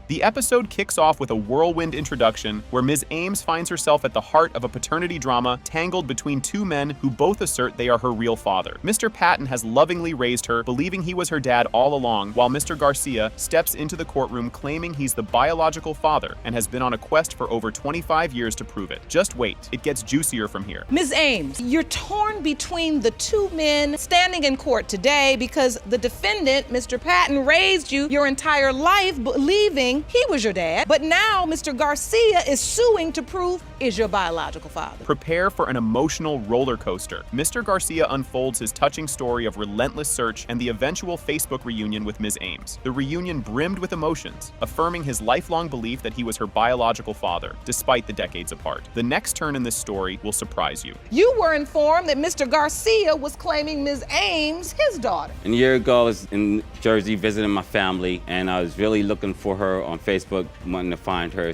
The episode kicks off with a whirlwind introduction where Ms. Ames finds herself at the heart of a paternity drama tangled between two men who both assert they are her real father. Mr. Patton has lovingly raised her, believing he was her dad all along, while Mr. Garcia steps into the courtroom claiming he's the biological father and has been on a quest for over 25 years to prove it. Just wait, it gets juicier from here. Ms. Ames, you're torn between the two men standing in court today because the defendant, Mr. Patton, raised you your entire life believing he was your dad, but now Mr. Garcia is suing to prove is your biological father. Prepare for an emotional roller coaster. Mr. Garcia unfolds his touching story of relentless search and the eventual Facebook reunion with Ms. Ames. The reunion brimmed with emotions, affirming his lifelong belief that he was her biological father, despite the decades apart. The next turn in this story will surprise you. You were informed that Mr. Garcia was claiming Ms. Ames his daughter. And a year ago, I was in Jersey visiting my family, and I was really looking for her on Facebook, wanting to find her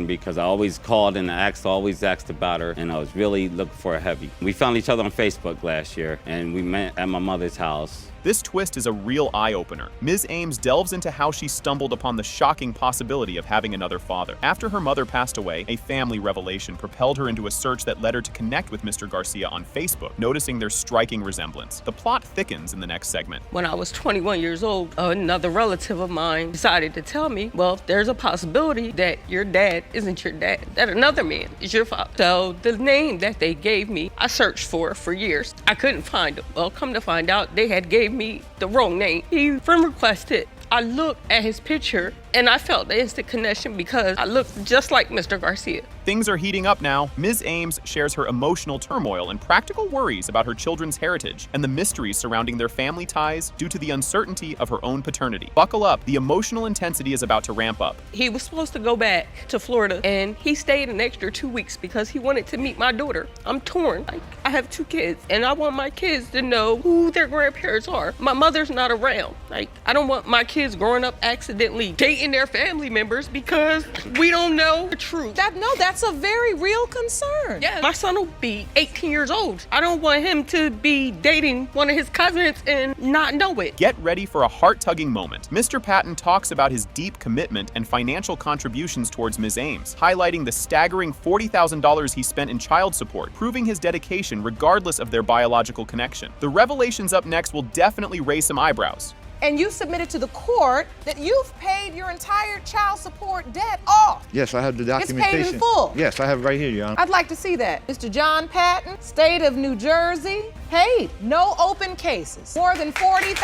because I always called and always asked about her, and I was really looking for her heavy. We found each other on Facebook last year, and we met at my mother's house. This twist is a real eye-opener. Ms. Ames delves into how she stumbled upon the shocking possibility of having another father. After her mother passed away, a family revelation propelled her into a search that led her to connect with Mr. Garcia on Facebook, noticing their striking resemblance. The plot thickens in the next segment. When I was 21 years old, another relative of mine decided to tell me, well, there's a possibility that your dad isn't your dad, that another man is your father. So the name that they gave me, I searched for years. I couldn't find it. Well, come to find out, they had gave me the wrong name. He friend requested. I looked at his picture and I felt the instant connection because I looked just like Mr. Garcia. Things are heating up now. Ms. Ames shares her emotional turmoil and practical worries about her children's heritage and the mysteries surrounding their family ties due to the uncertainty of her own paternity. Buckle up, the emotional intensity is about to ramp up. He was supposed to go back to Florida and he stayed an extra 2 weeks because he wanted to meet my daughter. I'm torn. I have 2 kids and I want my kids to know who their grandparents are. My mother's not around. I don't want my kids growing up accidentally dating their family members because we don't know the truth. That's a very real concern. Yeah, my son will be 18 years old. I don't want him to be dating one of his cousins and not know it. Get ready for a heart-tugging moment. Mr. Patton talks about his deep commitment and financial contributions towards Ms. Ames, highlighting the staggering $40,000 he spent in child support, proving his dedication regardless of their biological connection. The revelations up next will definitely raise some eyebrows. And you submitted to the court that you've paid your entire child support debt off. Yes, I have the documentation. It's paid in full. Yes, I have it right here, Your Honor. I'd like to see that. Mr. John Patton, State of New Jersey, paid. No open cases. More than $40,000.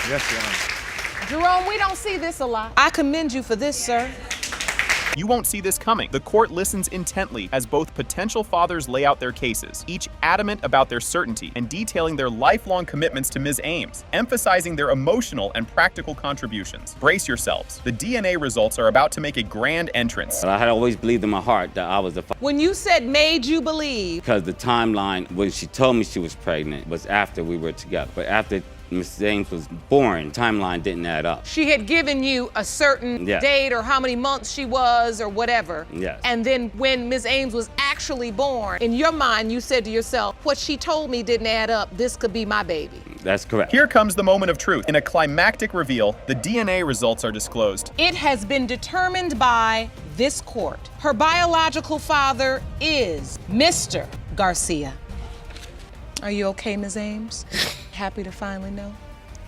Yes, Your Honor. Jerome, we don't see this a lot. I commend you for this, sir. You won't see this coming. The court listens intently as both potential fathers lay out their cases, each adamant about their certainty and detailing their lifelong commitments to Ms. Ames, emphasizing their emotional and practical contributions. Brace yourselves. The DNA results are about to make a grand entrance. But I had always believed in my heart that I was the father. When you said made you believe. Because the timeline when she told me she was pregnant was after we were together. But after Mrs. Ames was born, timeline didn't add up. She had given you a certain date or how many months she was or whatever. Yes. And then when Ms. Ames was actually born, in your mind, you said to yourself, what she told me didn't add up. This could be my baby. That's correct. Here comes the moment of truth. In a climactic reveal, the DNA results are disclosed. It has been determined by this court. Her biological father is Mr. Garcia. Are you okay, Ms. Ames? Happy to finally know?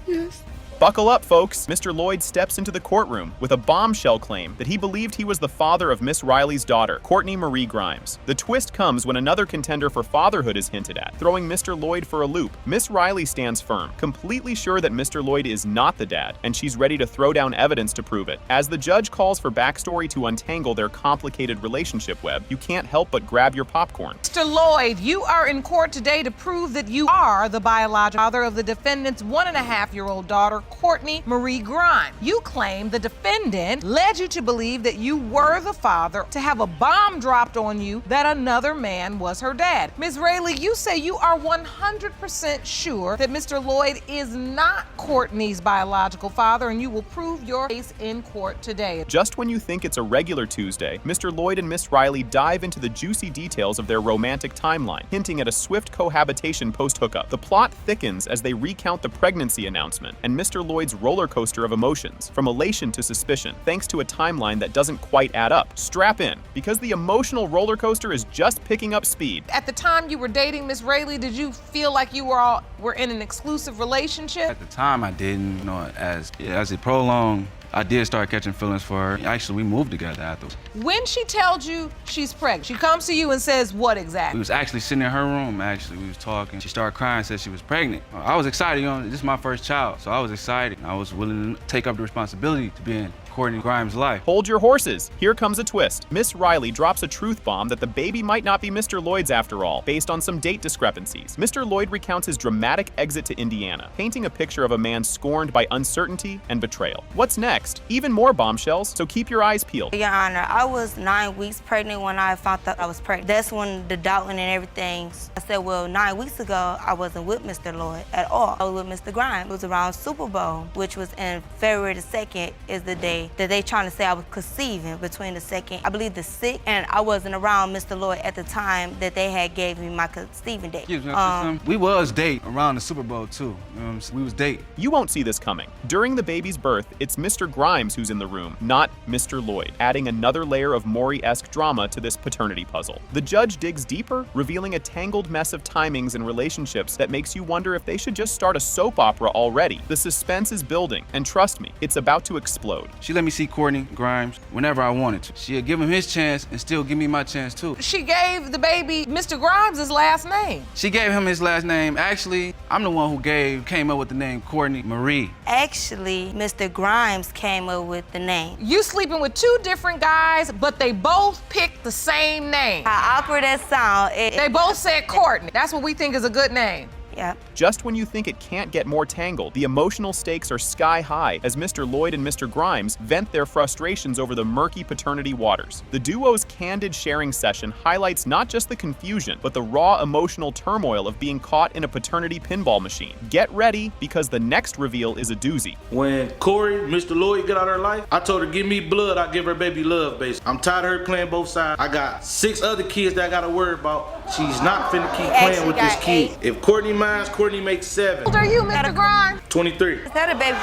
Yes. Buckle up, folks. Mr. Lloyd steps into the courtroom with a bombshell claim that he believed he was the father of Miss Riley's daughter, Courtney Marie Grimes. The twist comes when another contender for fatherhood is hinted at, throwing Mr. Lloyd for a loop. Miss Riley stands firm, completely sure that Mr. Lloyd is not the dad, and she's ready to throw down evidence to prove it. As the judge calls for backstory to untangle their complicated relationship web, you can't help but grab your popcorn. Mr. Lloyd, you are in court today to prove that you are the biological father of the defendant's 1.5-year-old daughter, Courtney Marie Grimes. You claim the defendant led you to believe that you were the father, to have a bomb dropped on you that another man was her dad. Ms. Rayleigh, you say you are 100% sure that Mr. Lloyd is not Courtney's biological father, and you will prove your case in court today. Just when you think it's a regular Tuesday, Mr. Lloyd and Miss Riley dive into the juicy details of their romantic timeline, hinting at a swift cohabitation post-hookup. The plot thickens as they recount the pregnancy announcement, and Mr. Mr. Lloyd's roller coaster of emotions, from elation to suspicion, thanks to a timeline that doesn't quite add up. Strap in, because the emotional roller coaster is just picking up speed. At the time you were dating Miss Rayleigh, did you feel like you were in an exclusive relationship? At the time, I didn't. You know, as it prolonged, I did start catching feelings for her. Actually, we moved together after. When she tells you she's pregnant, she comes to you and says what exactly? We was actually sitting in her room, we was talking. She started crying, said she was pregnant. I was excited, you know, this is my first child, so I was excited. I was willing to take up the responsibility to be in Courtney Grimes' life. Hold your horses. Here comes a twist. Miss Riley drops a truth bomb that the baby might not be Mr. Lloyd's after all, based on some date discrepancies. Mr. Lloyd recounts his dramatic exit to Indiana, painting a picture of a man scorned by uncertainty and betrayal. What's next? Even more bombshells, so keep your eyes peeled. Your Honor, I was 9 weeks pregnant when I found out I was pregnant. That's when the doubting and everything. I said, well, 9 weeks ago, I wasn't with Mr. Lloyd at all. I was with Mr. Grimes. It was around Super Bowl, which was in February the 2nd is the day that they trying to say I was conceiving between the 2nd, I believe the 6th, and I wasn't around Mr. Lloyd at the time that they had gave me my conceiving date. We was dating around the Super Bowl too. You know what I'm saying? We was dating. You won't see this coming. During the baby's birth, it's Mr. Grimes who's in the room, not Mr. Lloyd, adding another layer of Maury-esque drama to this paternity puzzle. The judge digs deeper, revealing a tangled mess of timings and relationships that makes you wonder if they should just start a soap opera already. The suspense is building, and trust me, it's about to explode. She let me see Courtney Grimes whenever I wanted to. She'd give him his chance and still give me my chance too. She gave the baby Mr. Grimes' last name. She gave him his last name. Actually, I'm the one who came up with the name Courtney Marie. Actually, Mr. Grimes came up with the name. You sleeping with two different guys, but they both picked the same name. How awkward that sound. They both said Courtney. That's what we think is a good name. Yeah. Just when you think it can't get more tangled, the emotional stakes are sky high as Mr. Lloyd and Mr. Grimes vent their frustrations over the murky paternity waters. The duo's candid sharing session highlights not just the confusion, but the raw emotional turmoil of being caught in a paternity pinball machine. Get ready, because the next reveal is a doozy. When Corey, Mr. Lloyd, got out of her life, I told her, give me blood, I give her baby love, basically. I'm tired of her playing both sides. I got 6 other kids that I gotta worry about. She's not finna keep playing with this kid. If Courtney minds, Courtney makes 7. How old are you, Mr. Grimes? 23. Just had a baby.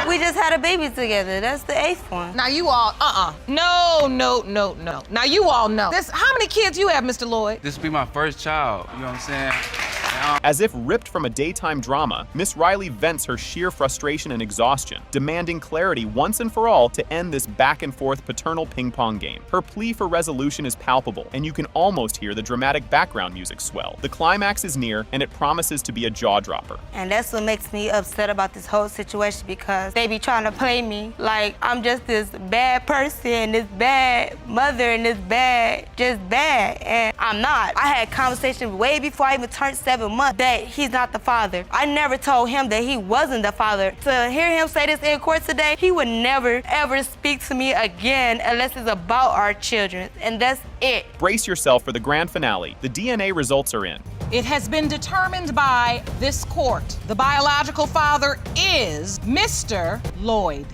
We just had a baby together. That's the 8th one. Now you all, No. Now you all know. How many kids you have, Mr. Lloyd? This will be my first child, you know what I'm saying? As if ripped from a daytime drama, Miss Riley vents her sheer frustration and exhaustion, demanding clarity once and for all to end this back-and-forth paternal ping-pong game. Her plea for resolution is palpable, and you can almost hear the dramatic background music swell. The climax is near, and it promises to be a jaw-dropper. And that's what makes me upset about this whole situation, because they be trying to play me like I'm just this bad person, this bad mother, and this just bad. And I'm not. I had conversations way before I even turned 7 months that he's not the father. I never told him that he wasn't the father. To hear him say this in court today, he would never, ever speak to me again unless it's about our children. And that's it. Brace yourself for the grand finale. The DNA results are in. It has been determined by this court. The biological father is Mr. Lloyd.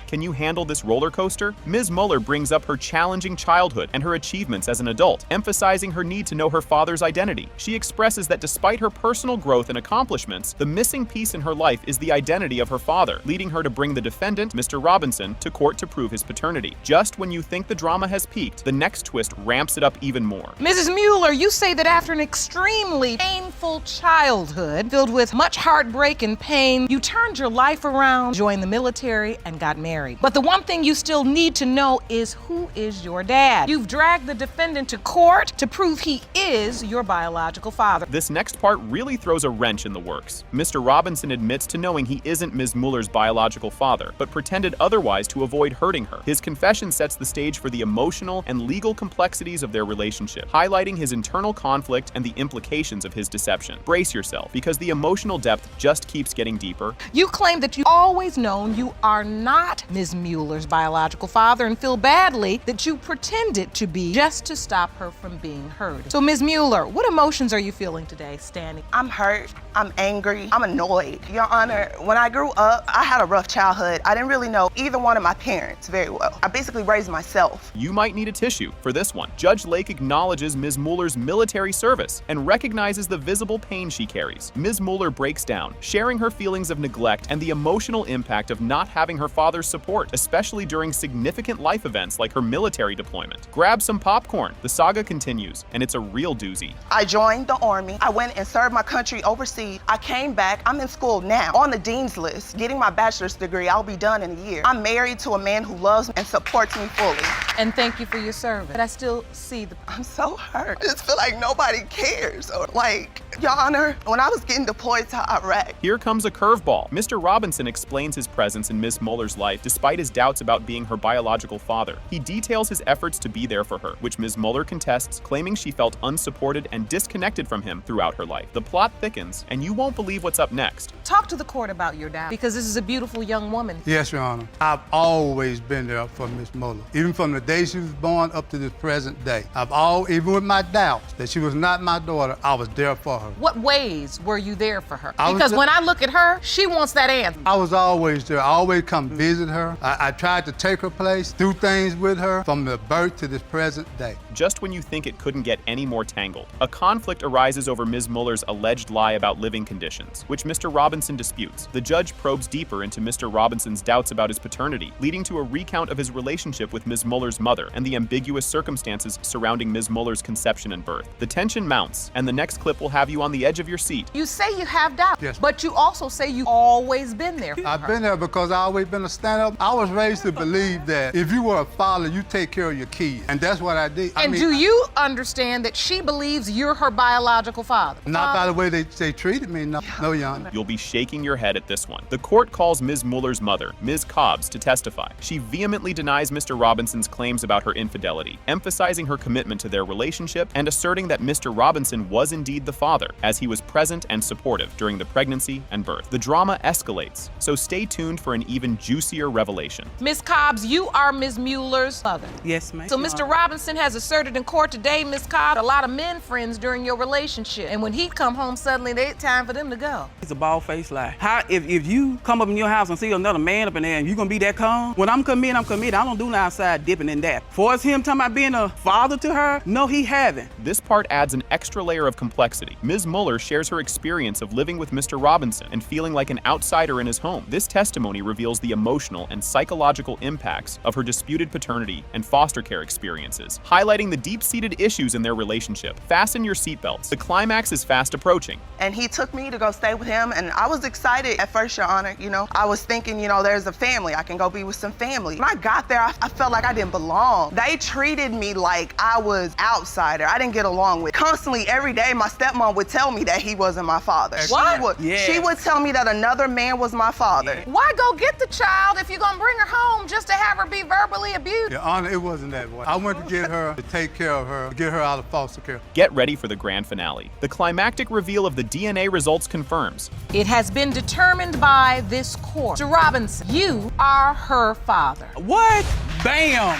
Can you handle this roller coaster? Ms. Mueller brings up her challenging childhood and her achievements as an adult, emphasizing her need to know her father's identity. She expresses that despite her personal growth and accomplishments, the missing piece in her life is the identity of her father, leading her to bring the defendant, Mr. Robinson, to court to prove his paternity. Just when you think the drama has peaked, the next twist ramps it up even more. Mrs. Mueller, you say that after an extremely painful childhood, filled with much heartbreak and pain, you turned your life around, joined the military, and got married. But the one thing you still need to know is who is your dad. You've dragged the defendant to court to prove he is your biological father. This next part really throws a wrench in the works. Mr. Robinson admits to knowing he isn't Ms. Mueller's biological father, but pretended otherwise to avoid hurting her. His confession sets the stage for the emotional and legal complexities of their relationship, highlighting his internal conflict and the implications of his deception. Brace yourself, because the emotional depth just keeps getting deeper. You claim that you've always known you are not Ms. Mueller's biological father and feel badly that you pretended to be just to stop her from being heard. So, Ms. Mueller, what emotions are you feeling today, standing? I'm hurt, I'm angry, I'm annoyed. Your Honor, when I grew up, I had a rough childhood. I didn't really know either one of my parents very well. I basically raised myself. You might need a tissue for this one. Judge Lake acknowledges Ms. Mueller's military service and recognizes the visible pain she carries. Ms. Mueller breaks down, sharing her feelings of neglect and the emotional impact of not having her father's support, especially during significant life events like her military deployment. Grab some popcorn. The saga continues, and it's a real doozy. I joined the Army. I went and served my country overseas. I came back. I'm in school now, on the dean's list, getting my bachelor's degree. I'll be done in a year. I'm married to a man who loves me and supports me fully. And thank you for your service. But I still see the... I'm so hurt. I just feel like nobody cares. Or like, Your Honor, when I was getting deployed to Iraq. Here comes a curveball. Mr. Robinson explains his presence in Ms. Mueller's life despite his doubts about being her biological father. He details his efforts to be there for her, which Ms. Mueller contests, claiming she felt unsupported and disconnected from him throughout her life. The plot thickens, and you won't believe what's up next. Talk to the court about your doubt, because this is a beautiful young woman. Yes, Your Honor. I've always been there for Miss Mueller, even from the day she was born up to this present day. Even with my doubts that she was not my daughter, I was there for her. What ways were you there for her? I was Because the- when I look at her, she wants that answer. I was always there. I always come visit her. I tried to take her place, do things with her from the birth to this present day. Just when you think it couldn't get any more tangled, a conflict arises over Ms. Mueller's alleged lie about living conditions, which Mr. Robinson disputes. The judge probes deeper into Mr. Robinson's doubts about his paternity, leading to a recount of his relationship with Ms. Mueller's mother and the ambiguous circumstances surrounding Ms. Mueller's conception and birth. The tension mounts, and the next clip will have you on the edge of your seat. You say you have doubt, Yes. but you also say you've always been there for I've her. been there because I've always been a stand-up. I was raised to believe that if you were a father, you take care of your kids, and that's what I did. And do you understand that she believes you're her biological father? Not by the way they treated me, no, Your Honor. You'll be shaking your head at this one. The court calls Ms. Mueller's mother, Ms. Cobbs, to testify. She vehemently denies Mr. Robinson's claims about her infidelity, emphasizing her commitment to their relationship and asserting that Mr. Robinson was indeed the father, as he was present and supportive during the pregnancy and birth. The drama escalates, so stay tuned for an even juicier revelation. Ms. Cobbs, you are Ms. Mueller's mother. Yes, ma'am. So Mr. Robinson has asserted in court today, Ms. Cobbs, a lot of men friends during your relationship. And when he come home suddenly, it's time for them to go. It's a bald-faced lie. How if you come up in your house and see another man up in there and you gonna be that calm? When I'm committed, I'm committed. I don't do no outside dipping in that. For us him talking about being a father to her, no, he haven't. This part adds an extra layer of complexity. Ms. Mueller shares her experience of living with Mr. Robinson and feeling like an outsider in his home. This testimony reveals the emotional and psychological impacts of her disputed paternity and foster care experiences, highlighting the deep-seated issues in their relationship. Fasten your seatbelts. The climax is fast approaching. And he took me to go stay with him, and I was excited at first, Your Honor. You know, I was thinking, you know, there's a family. I can go be with some family. When I got there, I felt like I didn't belong. They treated me like I was outsider. I didn't get along with. Constantly, every day, my stepmom would tell me that he wasn't my father. What? She would tell me that another man was my father. Why go get the child if you're gonna bring her home just to have her be verbally abused? Your Honor, it wasn't that way. I went to get her, to take care of her, to get her out of foster care. Get ready for the grand finale. The climactic reveal of the DNA results confirms. It has been determined by this court. Mr. Robinson, you are her father. What? Bam!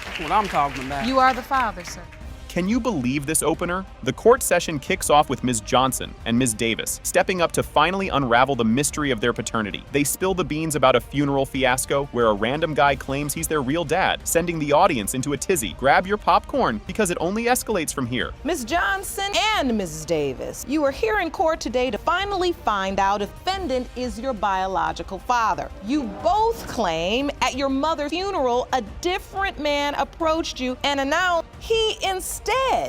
That's what I'm talking about. You are the father, sir. Can you believe this opener? The court session kicks off with Ms. Johnson and Ms. Davis stepping up to finally unravel the mystery of their paternity. They spill the beans about a funeral fiasco where a random guy claims he's their real dad, sending the audience into a tizzy. Grab your popcorn, because it only escalates from here. Ms. Johnson and Mrs. Davis, you are here in court today to finally find out if defendant is your biological father. You both claim at your mother's funeral a different man approached you and announced he instead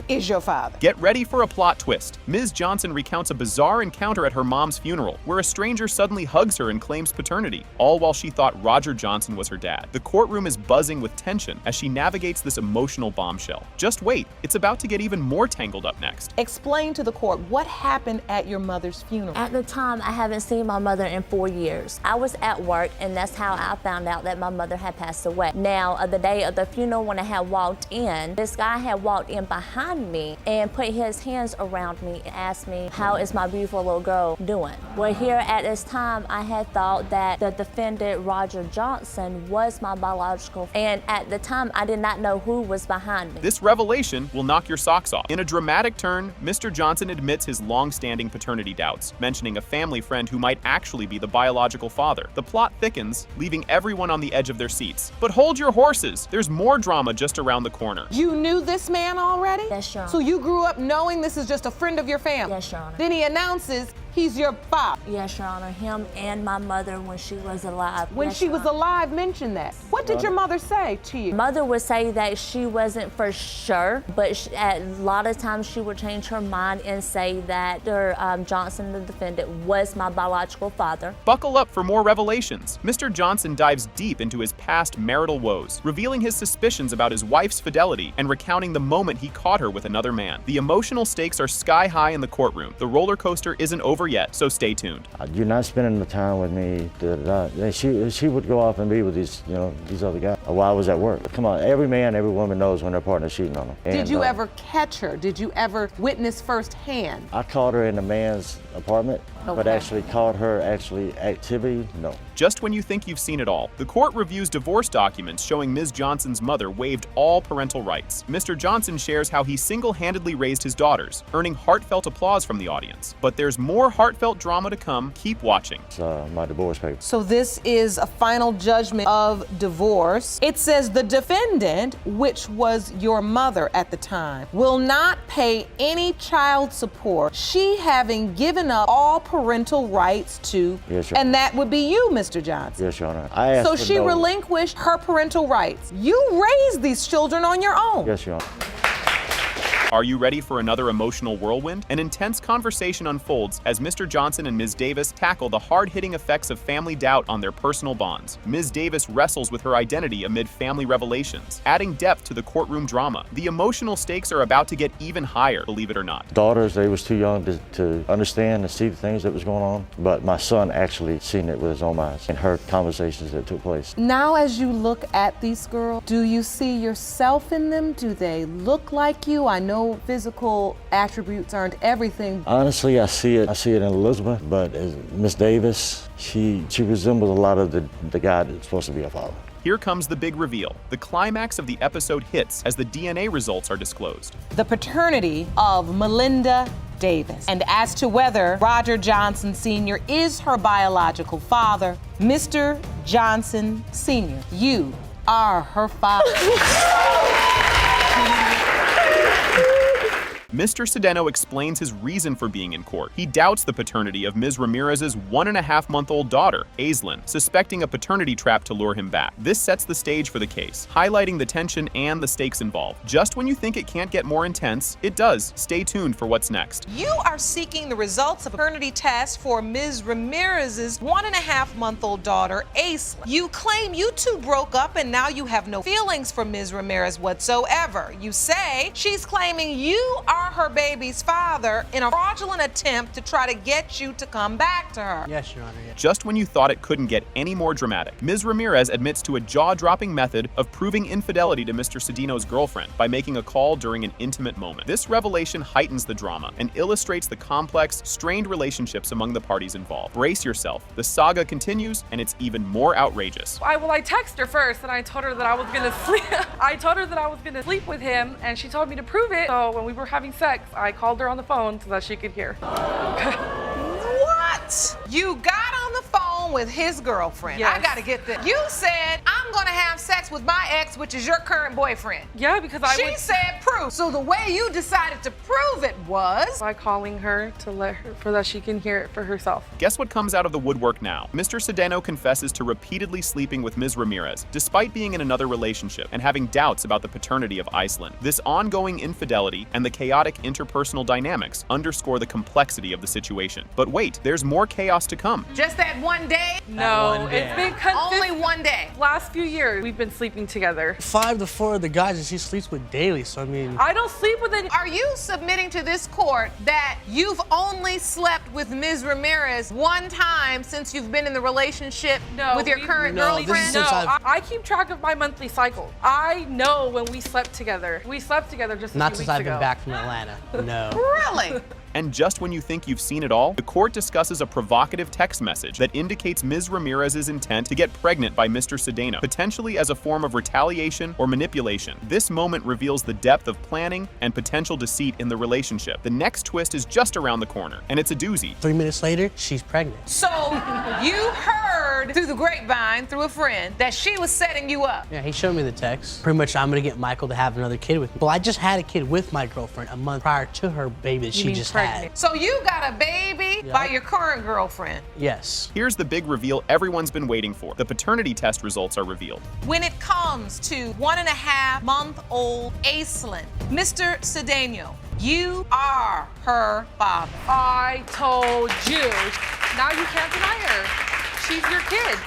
is your father. Get ready for a plot twist. Ms. Johnson recounts a bizarre encounter at her mom's funeral, where a stranger suddenly hugs her and claims paternity, all while she thought Roger Johnson was her dad. The courtroom is buzzing with tension as she navigates this emotional bombshell. Just wait, it's about to get even more tangled up next. Explain to the court what happened at your mother's funeral. At the time, I haven't seen my mother in 4 years. I was at work, and that's how I found out that my mother had passed away. Now, the day of the funeral, when I had walked in, this guy had walked in went behind me and put his hands around me and asked me, how is my beautiful little girl doing? Well, here at this time, I had thought that the defendant, Roger Johnson, was my biological, and at the time, I did not know who was behind me. This revelation will knock your socks off. In a dramatic turn, Mr. Johnson admits his long-standing paternity doubts, mentioning a family friend who might actually be the biological father. The plot thickens, leaving everyone on the edge of their seats. But hold your horses. There's more drama just around the corner. You knew this man already? Yes, Your Honor. So you grew up knowing this is just a friend of your family? Yes, Your Honor. Then he announces he's your father. Yes, Your Honor. Him and my mother when she was alive. When Yes, she Your was Honor. alive, mention that. What did your mother say to you? Mother would say that she wasn't for sure, but a lot of times she would change her mind and say that Johnson, the defendant, was my biological father. Buckle up for more revelations. Mr. Johnson dives deep into his past marital woes, revealing his suspicions about his wife's fidelity and recounting the moment he caught her with another man. The emotional stakes are sky high in the courtroom. The roller coaster isn't over yet, so stay tuned. You're not spending the time with me. She would go off and be with these other guys while I was at work. Come on, every man, every woman knows when their partner's cheating on them. Did you ever catch her? Did you ever witness firsthand? I caught her in the man's apartment, but actually caught her activity, no. Just when you think you've seen it all, the court reviews divorce documents showing Ms. Johnson's mother waived all parental rights. Mr. Johnson shares how he single-handedly raised his daughters, earning heartfelt applause from the audience. But there's more heartfelt drama to come. Keep watching. It's my divorce papers. So this is a final judgment of divorce. It says the defendant, which was your mother at the time, will not pay any child support, she having given up all parental rights to, yes, Your Honor. and that would be you, Mr. Johnson. Yes, Your Honor. I asked So for she no- relinquished her parental rights. You raised these children on your own. Yes, Your Honor. Are you ready for another emotional whirlwind? An intense conversation unfolds as Mr. Johnson and Ms. Davis tackle the hard-hitting effects of family doubt on their personal bonds. Ms. Davis wrestles with her identity amid family revelations, adding depth to the courtroom drama. The emotional stakes are about to get even higher, believe it or not. Daughters, they was too young to understand and see the things that was going on, but my son actually seen it with his own eyes and heard conversations that took place. Now as you look at these girls, do you see yourself in them? Do they look like you? I know physical attributes aren't everything. Honestly, I see it in Elizabeth, but as Miss Davis, she resembles a lot of the guy that's supposed to be a father. Here comes the big reveal. The climax of the episode hits as the DNA results are disclosed. The paternity of Melinda Davis. And as to whether Roger Johnson Sr. is her biological father, Mr. Johnson Sr., you are her father. Mr. Sedeno explains his reason for being in court. He doubts the paternity of Ms. Ramirez's 1.5-month-old daughter, Aislinn, suspecting a paternity trap to lure him back. This sets the stage for the case, highlighting the tension and the stakes involved. Just when you think it can't get more intense, it does. Stay tuned for what's next. You are seeking the results of a paternity test for Ms. Ramirez's 1.5-month-old daughter, Aislinn. You claim you two broke up and now you have no feelings for Ms. Ramirez whatsoever. You say she's claiming you are her baby's father in a fraudulent attempt to try to get you to come back to her. Yes, Your Honor. Yes. Just when you thought it couldn't get any more dramatic, Ms. Ramirez admits to a jaw-dropping method of proving infidelity to Mr. Sedeno's girlfriend by making a call during an intimate moment. This revelation heightens the drama and illustrates the complex, strained relationships among the parties involved. Brace yourself. The saga continues, and it's even more outrageous. I texted her first, and I told her that I was gonna sleep. I told her that I was gonna sleep with him, and she told me to prove it. So when we were having sex, I called her on the phone so that she could hear. What? You got on the phone with his girlfriend. Yes. I gotta get this. You said, I'm gonna have sex with my ex, which is your current boyfriend. Yeah, because She said proof. So the way you decided to prove it was by calling her to let her, so that she can hear it for herself. Guess what comes out of the woodwork now? Mr. Sedeno confesses to repeatedly sleeping with Ms. Ramirez, despite being in another relationship and having doubts about the paternity of Aislinn. This ongoing infidelity and the chaotic interpersonal dynamics underscore the complexity of the situation. But wait, there's more chaos to come. just that one day? No, it's been consistent. Only one day. Last few years, we've been sleeping together. 5 to 4 of the guys that she sleeps with daily, so I mean... I don't sleep with any... Are you submitting to this court that you've only slept with Ms. Ramirez one time since you've been in the relationship with your current girlfriend? I keep track of my monthly cycle. I know when we slept together. We slept together just a few weeks ago. Not since I've been back from Atlanta, no. Really? And just when you think you've seen it all, the court discusses a provocative text message that indicates Ms. Ramirez's intent to get pregnant by Mr. Cedeno, potentially as a form of retaliation or manipulation. This moment reveals the depth of planning and potential deceit in the relationship. The next twist is just around the corner, and it's a doozy. 3 minutes later, she's pregnant. So you heard through the grapevine, through a friend, that she was setting you up. Yeah, he showed me the text. Pretty much, I'm gonna get Michael to have another kid with me. Well, I just had a kid with my girlfriend a month prior to her baby that she just had. So you got a baby by your current girlfriend? Yes. Here's the big reveal everyone's been waiting for. The paternity test results are revealed. When it comes to 1.5-month-old Aislinn, Mr. Cedeno, you are her father. I told you. Now you can't deny her. She's your kid.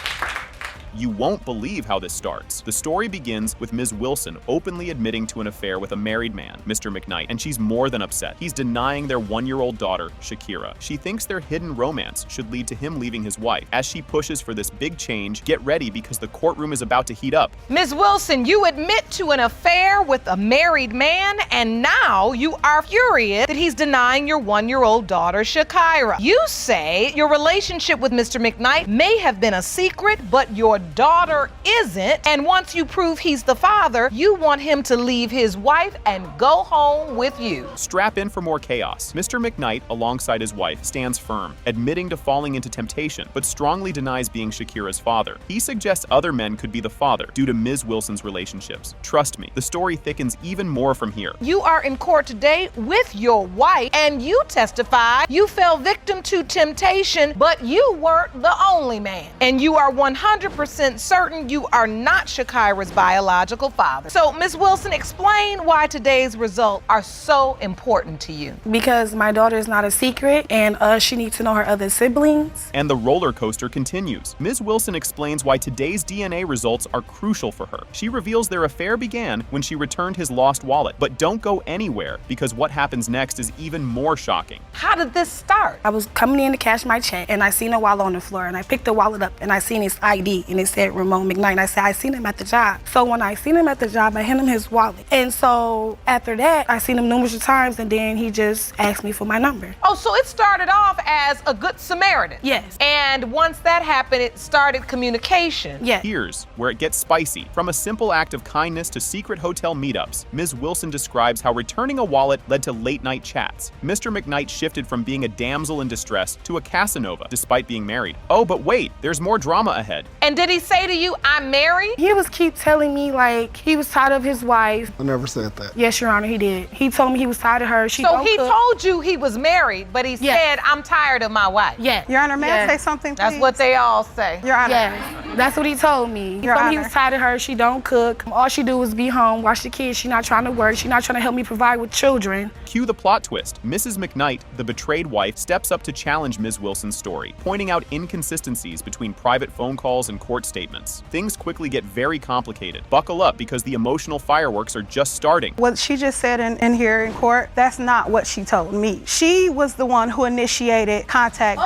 You won't believe how this starts. The story begins with Ms. Wilson openly admitting to an affair with a married man, Mr. McKnight, and she's more than upset. He's denying their 1-year-old daughter, Shakira. She thinks their hidden romance should lead to him leaving his wife. As she pushes for this big change, get ready because the courtroom is about to heat up. Ms. Wilson, you admit to an affair with a married man, and now you are furious that he's denying your 1-year-old daughter, Shakira. You say your relationship with Mr. McKnight may have been a secret, but your daughter isn't, and once you prove he's the father, you want him to leave his wife and go home with you. Strap in for more chaos. Mr. McKnight, alongside his wife, stands firm, admitting to falling into temptation, but strongly denies being Shakira's father. He suggests other men could be the father due to Ms. Wilson's relationships. Trust me, the story thickens even more from here. You are in court today with your wife, and you testify you fell victim to temptation, but you weren't the only man. And you are 100% certain you are not Shakira's biological father. So, Ms. Wilson, explain why today's results are so important to you. Because my daughter is not a secret, and she needs to know her other siblings. And the roller coaster continues. Ms. Wilson explains why today's DNA results are crucial for her. She reveals their affair began when she returned his lost wallet. But don't go anywhere, because what happens next is even more shocking. How did this start? I was coming in to cash my check, and I seen a wallet on the floor, and I picked the wallet up, and I seen his ID, and it said Ramon McKnight. And I said, I seen him at the job. So when I seen him at the job, I handed him his wallet. And so after that, I seen him numerous times, and then he just asked me for my number. Oh, so it started off as a good Samaritan? Yes. And once that happened, it started communication? Yes. Here's where it gets spicy. From a simple act of kindness to secret hotel meetups, Ms. Wilson describes how returning a wallet led to late-night chats. Mr. McKnight shifted from being a damsel in distress to a Casanova, despite being married. Oh, but wait, there's more drama ahead. And did he say to you, I'm married? He was keep telling me like he was tired of his wife. I never said that. Yes, Your Honor, he did. He told me he was tired of her. So he told you he was married, but he said, I'm tired of my wife. Yes. Your Honor, may I say something, please? That's what they all say. Your Honor. Yes, that's what he told me. He Your told me he Honor. was tired of her. She don't cook. All she do is be home, watch the kids. She not trying to work. She not trying to help me provide with children. Cue the plot twist. Mrs. McKnight, the betrayed wife, steps up to challenge Ms. Wilson's story, pointing out inconsistencies between private phone calls and court statements. Things quickly get very complicated. Buckle up because the emotional fireworks are just starting. What she just said in here in court, that's not what she told me. She was the one who initiated contact.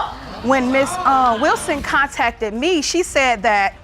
When Miss Wilson contacted me, she said that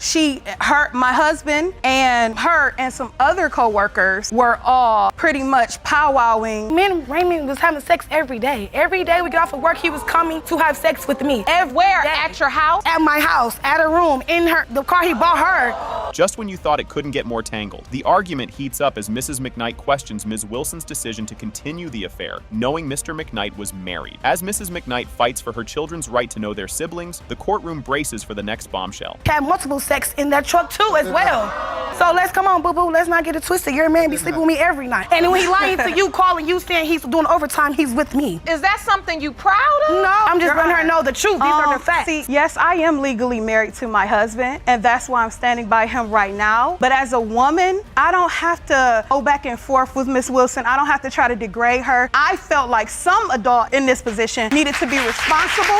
my husband and her and some other co-workers were all pretty much powwowing. Me and Raymond was having sex every day. Every day we get off of work, he was coming to have sex with me. Where? At your house? At my house, at a room, in the car he bought her. Just when you thought it couldn't get more tangled, the argument heats up as Mrs. McKnight questions Ms. Wilson's decision to continue the affair, knowing Mr. McKnight was married. As Mrs. McKnight fights for her children's right to know their siblings, the courtroom braces for the next bombshell. Had multiple sex in that truck too as well. So let's come on, boo-boo, let's not get it twisted. Your man be sleeping with me every night. And when he lying to you, calling you, saying he's doing overtime, he's with me. Is that something you proud of? No, I'm just letting her know the truth. These are the facts. See, yes, I am legally married to my husband, and that's why I'm standing by him of right now. But as a woman, I don't have to go back and forth with Miss Wilson. I don't have to try to degrade her. I felt like some adult in this position needed to be responsible.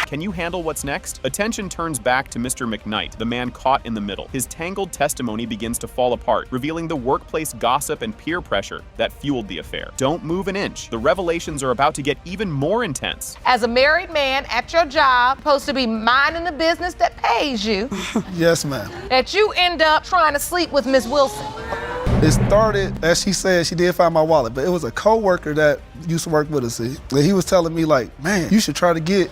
Can you handle what's next? Attention turns back to Mr. McKnight, the man caught in the middle. His tangled testimony begins to fall apart, revealing the workplace gossip and peer pressure that fueled the affair. Don't move an inch. The revelations are about to get even more intense. As a married man at your job, supposed to be minding the business that pays you, Yes, ma'am. that you end up trying to sleep with Miss Wilson. It started, as she said, she did find my wallet, but it was a co-worker that used to work with us. And he was telling me like, man, you should try to get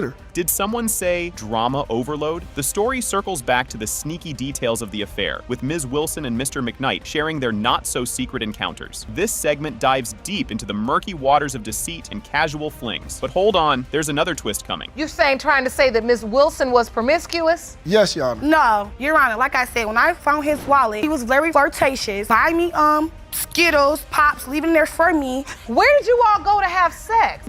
her. Did someone say drama overload? The story circles back to the sneaky details of the affair, with Ms. Wilson and Mr. McKnight sharing their not-so-secret encounters. This segment dives deep into the murky waters of deceit and casual flings. But hold on, there's another twist coming. You trying to say that Miss Wilson was promiscuous? Yes, Your Honor. No, Your Honor, like I said, when I found his wallet, he was very flirtatious. Buy me Skittles, Pops, leaving there for me. Where did you all go to have sex?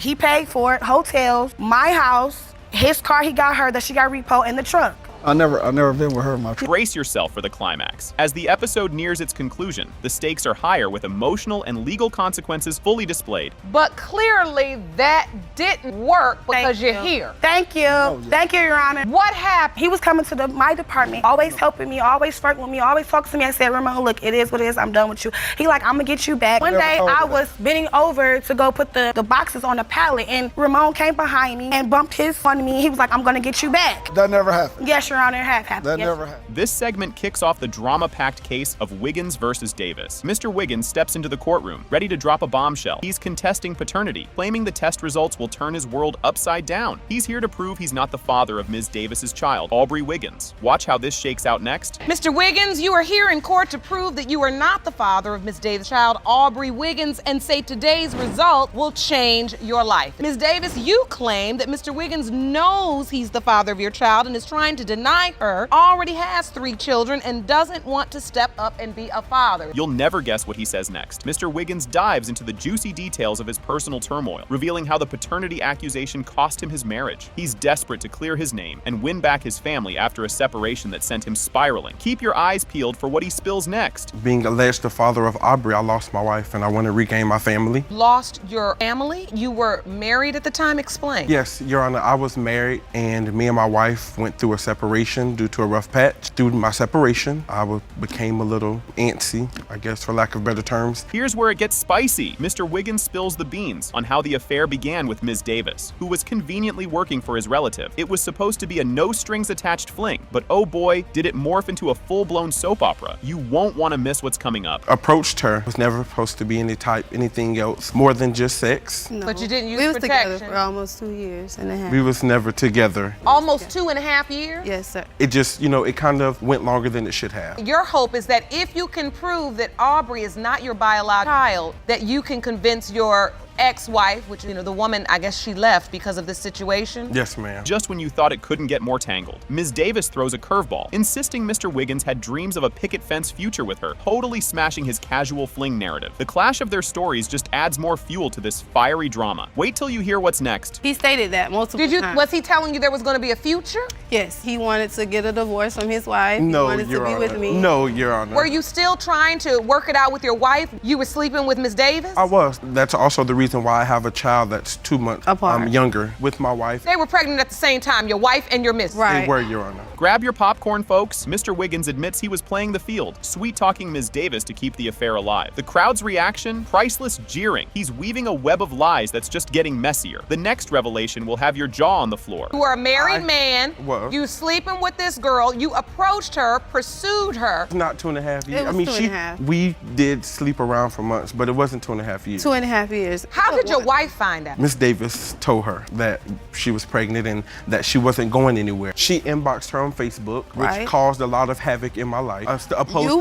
He paid for it, hotels, my house, his car he got her that she got repo in the trunk. I never been with her in my trip. Brace yourself for the climax. As the episode nears its conclusion, the stakes are higher with emotional and legal consequences fully displayed. But clearly that didn't work because you're here. Thank you. Thank you, Your Honor. What happened? He was coming to my department, always helping me, always flirting with me, always talking to me. I said, Ramon, look, it is what it is. I'm done with you. He like, I'm gonna get you back. One day I was bending over to go put the boxes on the pallet, and Ramon came behind me and bumped his on me. He was like, I'm gonna get you back. That never happened. Yes, Your Honor, it have happened. That Yes. never happened. This segment kicks off the drama-packed case of Wiggins versus Davis. Mr. Wiggins steps into the courtroom, ready to drop a bombshell. He's contesting paternity, claiming the test results will turn his world upside down. He's here to prove he's not the father of Ms. Davis's child, Aubrey Wiggins. Watch how this shakes out next. Mr. Wiggins, you are here in court to prove that you are not the father of Ms. Davis' child, Aubrey Wiggins, and say today's result will change your life. Ms. Davis, you claim that Mr. Wiggins knows he's the father of your child and is trying to deny her, already has 3 children, and doesn't want to step up and be a father. You'll never guess what he says next. Mr. Wiggins dives into the juicy details of his personal turmoil, revealing how the paternity accusation cost him his marriage. He's desperate to clear his name and win back his family after a separation that sent him spiraling. Keep your eyes peeled for what he spills next. Being alleged the father of Aubrey, I lost my wife and I want to regain my family. Lost your family? You were married at the time? Explain. Yes, Your Honor, I was married and me and my wife went through a separation due to a rough patch. Through my separation, I became a little antsy, I guess for lack of better terms. Here's where it gets spicy. Mr. Wiggins spills the beans on how the affair began with Ms. Davis, who was conveniently working for his relative. It was supposed to be a no-strings-attached fling, but oh boy, did it morph into a full-blown soap opera. You won't want to miss what's coming up. Approached her, was never supposed to be anything else more than just sex. No. But you didn't use We was protection. together for almost 2 years and a half. We was never together. Almost 2.5 years? Yes, sir. It just, it kind of went longer than it should have. Your hope is that if you can prove that Aubrey is not your biological child, that you can convince your ex-wife, which, the woman, I guess she left because of this situation? Yes, ma'am. Just when you thought it couldn't get more tangled, Ms. Davis throws a curveball, insisting Mr. Wiggins had dreams of a picket fence future with her, totally smashing his casual fling narrative. The clash of their stories just adds more fuel to this fiery drama. Wait till you hear what's next. He stated that multiple times. Was he telling you there was going to be a future? Yes, he wanted to get a divorce from his wife. No, he wanted Your to be Honor. with me. No, Your Honor. Were you still trying to work it out with your wife? You were sleeping with Ms. Davis? I was. That's also the reason why I have a child that's 2 months younger with my wife. They were pregnant at the same time, your wife and your mistress. They were, Your Honor. Grab your popcorn, folks. Mr. Wiggins admits he was playing the field, sweet-talking Ms. Davis to keep the affair alive. The crowd's reaction? Priceless jeering. He's weaving a web of lies that's just getting messier. The next revelation will have your jaw on the floor. You are a married man. Well. You sleeping with this girl. You approached her, pursued her. It's not 2.5 years. It was 2.5. We did sleep around for months, but it wasn't 2.5 years. 2.5 years. How did your wife find out? Miss Davis told her that she was pregnant and that she wasn't going anywhere. She inboxed her on Facebook, which caused a lot of havoc in my life. You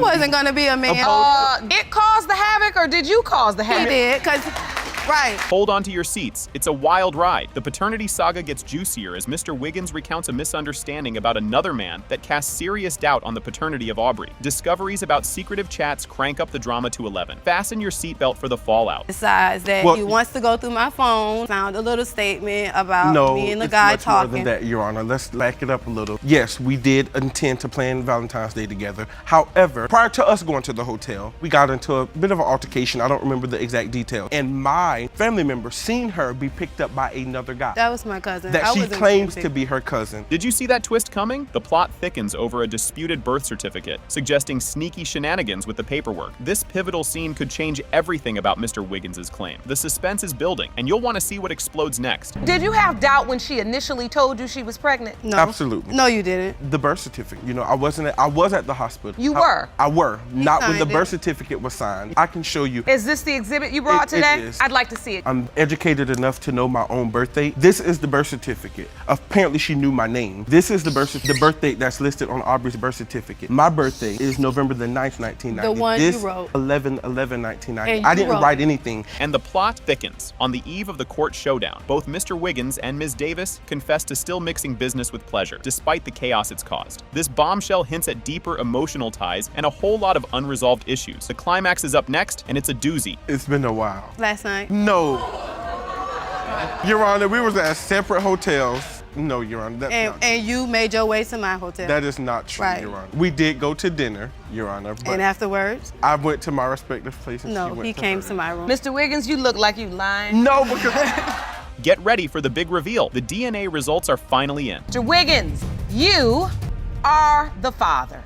wasn't gonna be a man. It caused the havoc, or did you cause the havoc? He did, because Right. Hold on to your seats. It's a wild ride. The paternity saga gets juicier as Mr. Wiggins recounts a misunderstanding about another man that casts serious doubt on the paternity of Aubrey. Discoveries about secretive chats crank up the drama to 11. Fasten your seatbelt for the fallout. Decides that he wants to go through my phone, found a little statement about me and the guy it's much more talking. than that, Your Honor. Let's back it up a little. Yes, we did intend to plan Valentine's Day together. However, prior to us going to the hotel, we got into a bit of an altercation. I don't remember the exact details. And my family member seen her be picked up by another guy. That was my cousin. That she claims to be her cousin. Did you see that twist coming? The plot thickens over a disputed birth certificate, suggesting sneaky shenanigans with the paperwork. This pivotal scene could change everything about Mr. Wiggins' claim. The suspense is building, and you'll want to see what explodes next. Did you have doubt when she initially told you she was pregnant? No. Absolutely. No, you didn't. The birth certificate. You know, I was at the hospital. You were? I were. Not when the signed birth it. certificate was signed. I can show you. Is this the exhibit you brought today? It is. I'd like to see it. I'm educated enough to know my own birthday. This is the birth certificate. Apparently she knew my name. This is the birth date that's listed on Aubrey's birth certificate. My birthday is November the 9th, 1990. The one this, you wrote. 11/11/1990. I didn't write anything. And the plot thickens. On the eve of the court showdown, both Mr. Wiggins and Ms. Davis confess to still mixing business with pleasure, despite the chaos it's caused. This bombshell hints at deeper emotional ties and a whole lot of unresolved issues. The climax is up next, and it's a doozy. It's been a while. Last night. No. Your Honor, we was at separate hotels. No, Your Honor, that's not true. And you made your way to my hotel. That is not true, Right. Your Honor. We did go to dinner, Your Honor. But And afterwards? I went to my respective places. No, he came to my room. Mr. Wiggins, you look like you lying. No, because... Get ready for the big reveal. The DNA results are finally in. Mr. Wiggins, you are the father.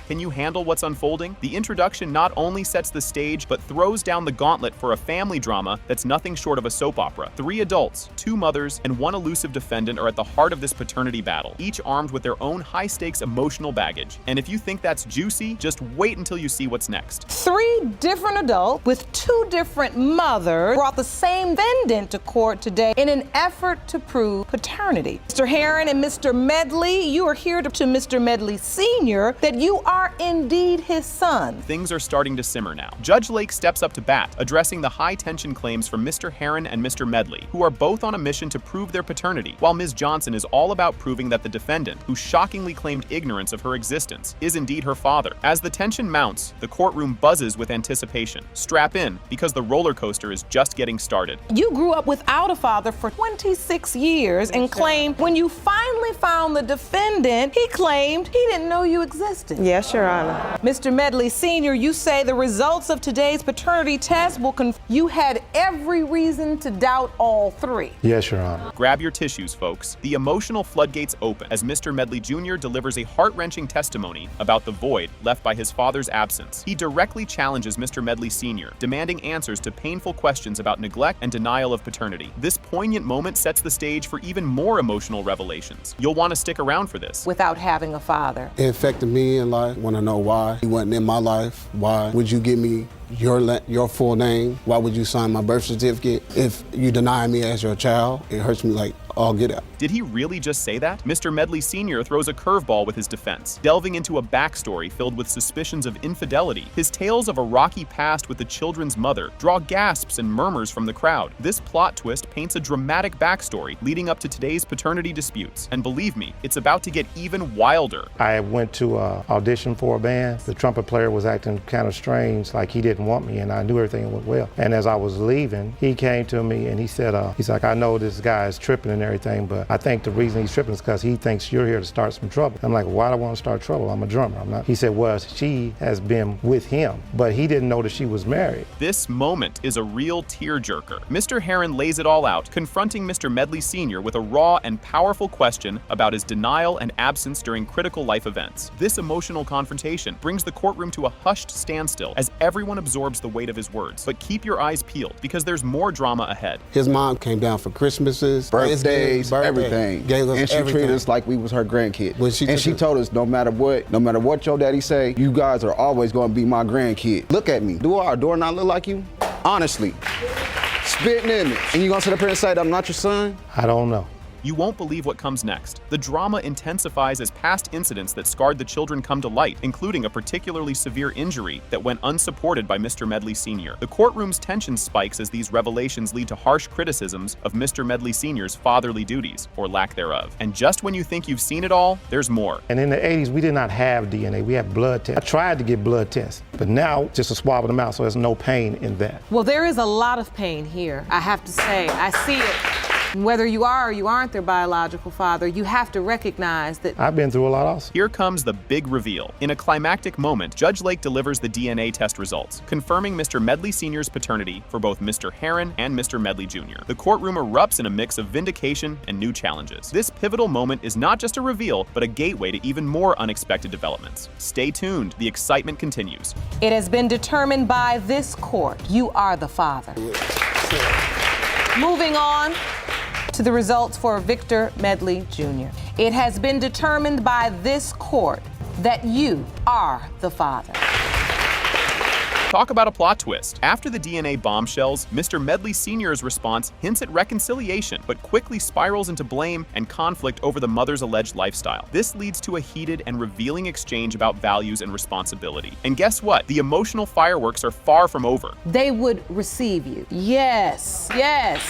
Can you handle what's unfolding? The introduction not only sets the stage, but throws down the gauntlet for a family drama that's nothing short of a soap opera. 3 adults, 2 mothers, and 1 elusive defendant are at the heart of this paternity battle, each armed with their own high-stakes emotional baggage. And if you think that's juicy, just wait until you see what's next. 3 different adults with 2 different mothers brought the same defendant to court today in an effort to prove paternity. Mr. Heron and Mr. Medley, you are here to Mr. Medley Sr. that you are indeed his son. Things are starting to simmer now. Judge Lake steps up to bat, addressing the high-tension claims from Mr. Heron and Mr. Medley, who are both on a mission to prove their paternity, while Ms. Johnson is all about proving that the defendant, who shockingly claimed ignorance of her existence, is indeed her father. As the tension mounts, the courtroom buzzes with anticipation. Strap in, because the roller coaster is just getting started. You grew up without a father for 26 years and claimed when you finally found the defendant, he claimed he didn't know you existed. Yes, Your Honor. Mr. Medley Sr., you say the results of today's paternity test will you had every reason to doubt all 3. Yes, Your Honor. Grab your tissues, folks. The emotional floodgates open as Mr. Medley Jr. delivers a heart-wrenching testimony about the void left by his father's absence. He directly challenges Mr. Medley Sr., demanding answers to painful questions about neglect and denial of paternity. This poignant moment sets the stage for even more emotional revelations. You'll want to stick around for this. Without having a father. It affected me in life. Want to know why he wasn't in my life? Why would you give me your full name? Why would you sign my birth certificate if you deny me as your child? It hurts me like all get out. Did he really just say that? Mr. Medley Sr. throws a curveball with his defense, delving into a backstory filled with suspicions of infidelity. His tales of a rocky past with the children's mother draw gasps and murmurs from the crowd. This plot twist paints a dramatic backstory leading up to today's paternity disputes. And believe me, it's about to get even wilder. I went to audition for a band. The trumpet player was acting kind of strange, like he didn't want me, and I knew everything went well. And as I was leaving, he came to me and he said, he's like, I know this guy is tripping and everything, but I think the reason he's tripping is because he thinks you're here to start some trouble. I'm like, why do I want to start trouble? I'm a drummer, I'm not. He said, well, she has been with him, but he didn't know that she was married. This moment is a real tearjerker. Mr. Heron lays it all out, confronting Mr. Medley Sr. with a raw and powerful question about his denial and absence during critical life events. This emotional confrontation brings the courtroom to a hushed standstill as everyone absorbs the weight of his words. But keep your eyes peeled, because there's more drama ahead. His mom came down for Christmases, birthdays, everything. Gave us and she everything. treated us like we was her grandkid. She told us no matter what your daddy say, you guys are always gonna be my grandkid. Look at me. Do our door not look like you? Honestly. Spitting in it. And you gonna sit up here and say that I'm not your son? I don't know. You won't believe what comes next. The drama intensifies as past incidents that scarred the children come to light, including a particularly severe injury that went unsupported by Mr. Medley Sr. The courtroom's tension spikes as these revelations lead to harsh criticisms of Mr. Medley Sr.'s fatherly duties, or lack thereof. And just when you think you've seen it all, there's more. And in the 80s, we did not have DNA. We had blood tests. I tried to get blood tests, but now just a swab of the mouth, so there's no pain in that. Well, there is a lot of pain here, I have to say. I see it. Whether you are or you aren't their biological father, you have to recognize that. I've been through a lot also. Here comes the big reveal. In a climactic moment, Judge Lake delivers the DNA test results, confirming Mr. Medley Sr.'s paternity for both Mr. Heron and Mr. Medley Jr. The courtroom erupts in a mix of vindication and new challenges. This pivotal moment is not just a reveal, but a gateway to even more unexpected developments. Stay tuned, the excitement continues. It has been determined by this court, you are the father. Moving on to the results for Victor Medley Jr. It has been determined by this court that you are the father. Talk about a plot twist. After the DNA bombshells, Mr. Medley Sr.'s response hints at reconciliation, but quickly spirals into blame and conflict over the mother's alleged lifestyle. This leads to a heated and revealing exchange about values and responsibility. And guess what? The emotional fireworks are far from over. They would receive you. Yes, yes.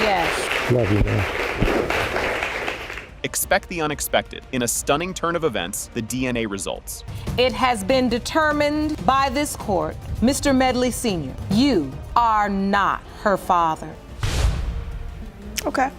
Yes. Love you, man. Expect the unexpected. In a stunning turn of events, the DNA results. It has been determined by this court, Mr. Medley Sr., you are not her father. Okay.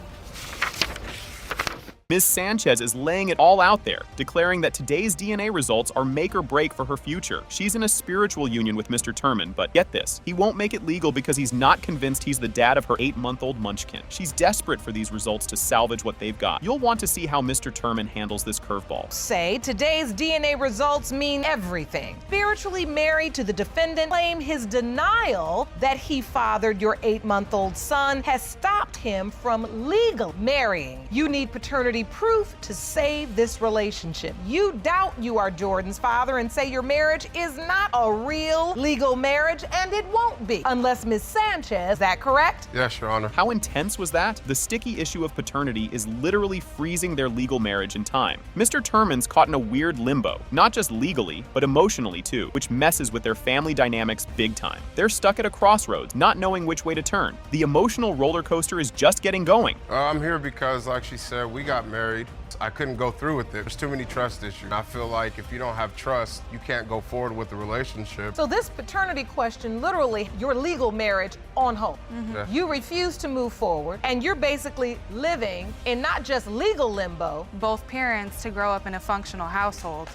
Ms. Sanchez is laying it all out there, declaring that today's DNA results are make or break for her future. She's in a spiritual union with Mr. Turman, but get this, he won't make it legal because he's not convinced he's the dad of her 8-month-old munchkin. She's desperate for these results to salvage what they've got. You'll want to see how Mr. Turman handles this curveball. Say today's DNA results mean everything. Spiritually married to the defendant, claim his denial that he fathered your 8-month-old son has stopped him from legal marrying. You need paternity proof to save this relationship. You doubt you are Jordan's father and say your marriage is not a real legal marriage, and it won't be unless Ms. Sanchez, is that correct? Yes, Your Honor. How intense was that? The sticky issue of paternity is literally freezing their legal marriage in time. Mr. Turman's caught in a weird limbo, not just legally, but emotionally too, which messes with their family dynamics big time. They're stuck at a crossroads, not knowing which way to turn. The emotional roller coaster is just getting going. I'm here because, like she said, we got married. I couldn't go through with it. There's too many trust issues. I feel like if you don't have trust, you can't go forward with the relationship. So this paternity question, literally your legal marriage on hold. Yeah. You refuse to move forward, and you're basically living in not just legal limbo. Both parents to grow up in a functional household.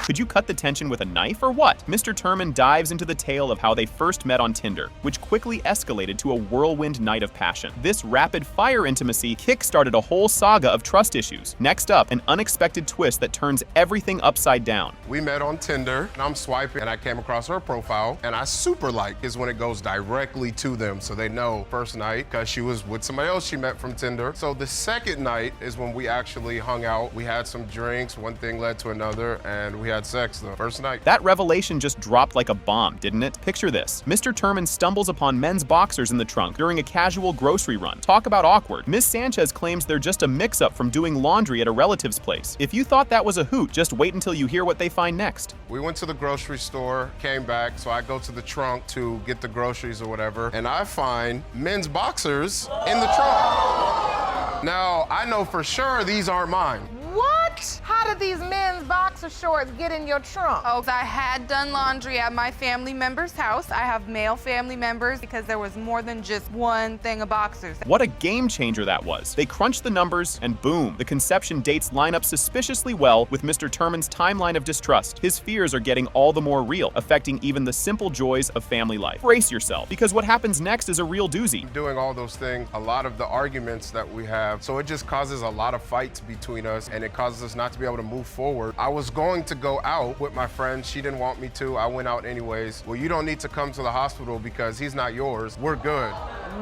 Could you cut the tension with a knife or what? Mr. Turman dives into the tale of how they first met on Tinder, which quickly escalated to a whirlwind night of passion. This rapid-fire intimacy kick-started a whole saga of trust issues. Next up, an unexpected twist that turns everything upside down. We met on Tinder, and I'm swiping, and I came across her profile, and I super like is when it goes directly to them, so they know first night, because she was with somebody else she met from Tinder. So the second night is when we actually hung out. We had some drinks, one thing led to another, and we had sex the first night. That revelation just dropped like a bomb, didn't it? Picture this. Mr. Turman stumbles upon men's boxers in the trunk during a casual grocery run. Talk about awkward. Ms. Sanchez claims they're just a mix-up from doing laundry at a relative's place. If you thought that was a hoot, just wait until you hear what they find next. We went to the grocery store, came back, so I go to the trunk to get the groceries or whatever, and I find men's boxers in the trunk. Now, I know for sure these aren't mine. What? How did these men's boxer shorts get in your trunk? Oh, I had done laundry at my family member's house. I have male family members because there was more than just one thing of boxers. What a game changer that was. They crunched the numbers and boom, the conception dates line up suspiciously well with Mr. Turman's timeline of distrust. His fears are getting all the more real, affecting even the simple joys of family life. Brace yourself, because what happens next is a real doozy. Doing all those things, a lot of the arguments that we have, so it just causes a lot of fights between us, and it causes us not to be able to move forward. I was going to go out with my friend. She didn't want me to. I went out anyways. Well, you don't need to come to the hospital because he's not yours. We're good.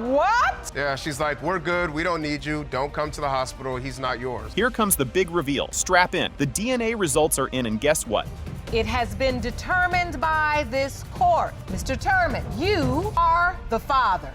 What? Yeah, she's like, we're good. We don't need you. Don't come to the hospital. He's not yours. Here comes the big reveal. Strap in. The DNA results are in, and guess what? It has been determined by this court. Mr. Turman, you are the father.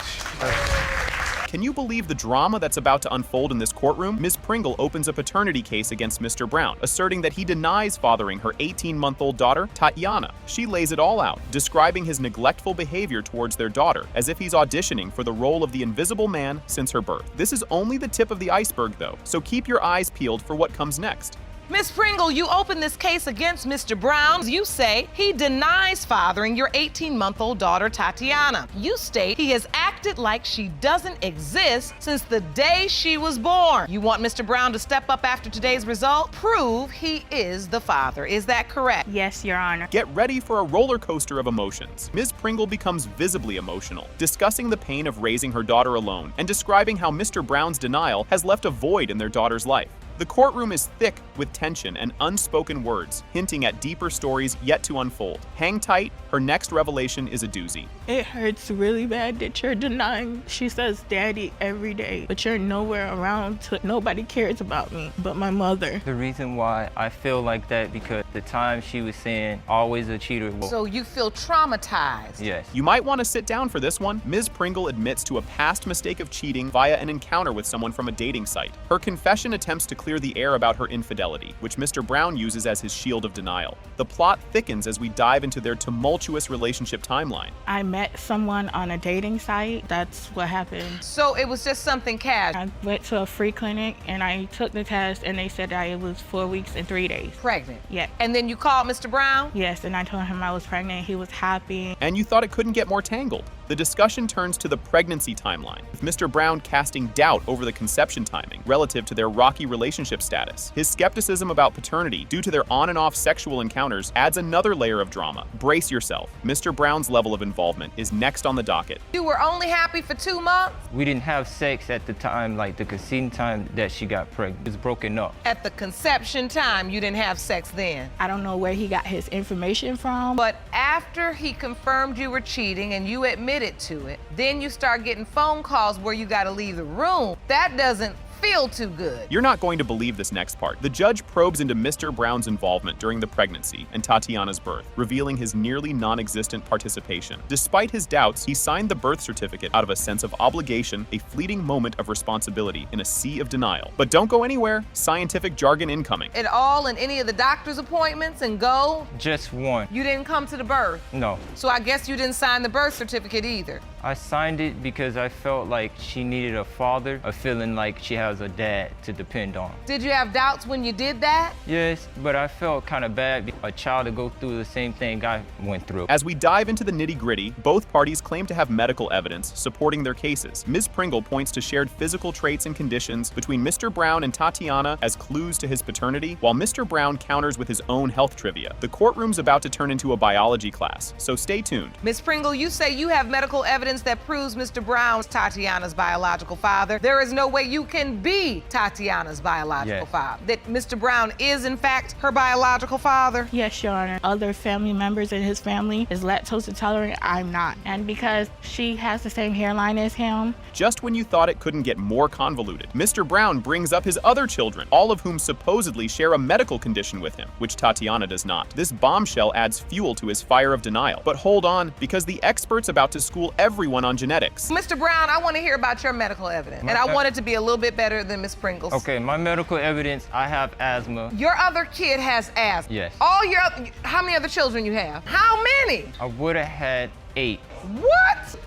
Can you believe the drama that's about to unfold in this courtroom? Ms. Pringle opens a paternity case against Mr. Brown, asserting that he denies fathering her 18-month-old daughter, Tatiana. She lays it all out, describing his neglectful behavior towards their daughter, as if he's auditioning for the role of the invisible man since her birth. This is only the tip of the iceberg, though, so keep your eyes peeled for what comes next. Ms. Pringle, you open this case against Mr. Brown. You say he denies fathering your 18-month-old daughter, Tatiana. You state he has acted like she doesn't exist since the day she was born. You want Mr. Brown to step up after today's result? Prove he is the father. Is that correct? Yes, Your Honor. Get ready for a roller coaster of emotions. Ms. Pringle becomes visibly emotional, discussing the pain of raising her daughter alone and describing how Mr. Brown's denial has left a void in their daughter's life. The courtroom is thick with tension and unspoken words, hinting at deeper stories yet to unfold. Hang tight, her next revelation is a doozy. It hurts really bad that you're denying. She says daddy every day, but you're nowhere around. Nobody cares about me but my mother. The reason why I feel like that because the time she was saying always a cheater. So you feel traumatized? Yes. You might want to sit down for this one. Ms. Pringle admits to a past mistake of cheating via an encounter with someone from a dating site. Her confession attempts to clear the air about her infidelity, which Mr. Brown uses as his shield of denial. The plot thickens as we dive into their tumultuous relationship timeline. I met someone on a dating site. That's what happened. So it was just something casual? I went to a free clinic and I took the test and they said that it was 4 weeks and 3 days. Pregnant? Yeah. And then you called Mr. Brown? Yes, and I told him I was pregnant. He was happy. And you thought it couldn't get more tangled. The discussion turns to the pregnancy timeline, with Mr. Brown casting doubt over the conception timing relative to their rocky relationship status. His skepticism about paternity due to their on and off sexual encounters adds another layer of drama. Brace yourself. Mr. Brown's level of involvement is next on the docket. You were only happy for 2 months? We didn't have sex at the time, like the conceiving time that she got pregnant. It was broken up. At the conception time, you didn't have sex then? I don't know where he got his information from. But after he confirmed you were cheating and you admitted to it, then you start getting phone calls where you gotta leave the room. That doesn't feel too good. You're not going to believe this next part. The judge probes into Mr. Brown's involvement during the pregnancy and Tatiana's birth, revealing his nearly non-existent participation. Despite his doubts, he signed the birth certificate out of a sense of obligation, a fleeting moment of responsibility in a sea of denial. But don't go anywhere. Scientific jargon incoming. At all in any of the doctor's appointments and go? Just one. You didn't come to the birth? No. So I guess you didn't sign the birth certificate either. I signed it because I felt like she needed a father, a feeling like she has a dad to depend on. Did you have doubts when you did that? Yes, but I felt kind of bad, a child to go through the same thing I went through. As we dive into the nitty-gritty, both parties claim to have medical evidence supporting their cases. Ms. Pringle points to shared physical traits and conditions between Mr. Brown and Tatiana as clues to his paternity, while Mr. Brown counters with his own health trivia. The courtroom's about to turn into a biology class, so stay tuned. Ms. Pringle, you say you have medical evidence that proves Mr. Brown's Tatiana's biological father. There is no way you can be Tatiana's biological father. That Mr. Brown is, in fact, her biological father? Yes, Your Honor. Other family members in his family is lactose intolerant. I'm not. And because she has the same hairline as him. Just when you thought it couldn't get more convoluted, Mr. Brown brings up his other children, all of whom supposedly share a medical condition with him, which Tatiana does not. This bombshell adds fuel to his fire of denial. But hold on, because the expert's about to school everyone on genetics. Mr. Brown, I want to hear about your medical evidence. And I want it to be a little bit better than Ms. Pringle's. Okay, my medical evidence, I have asthma. Your other kid has asthma? Yes. How many other children you have? How many? I would have had 8. What?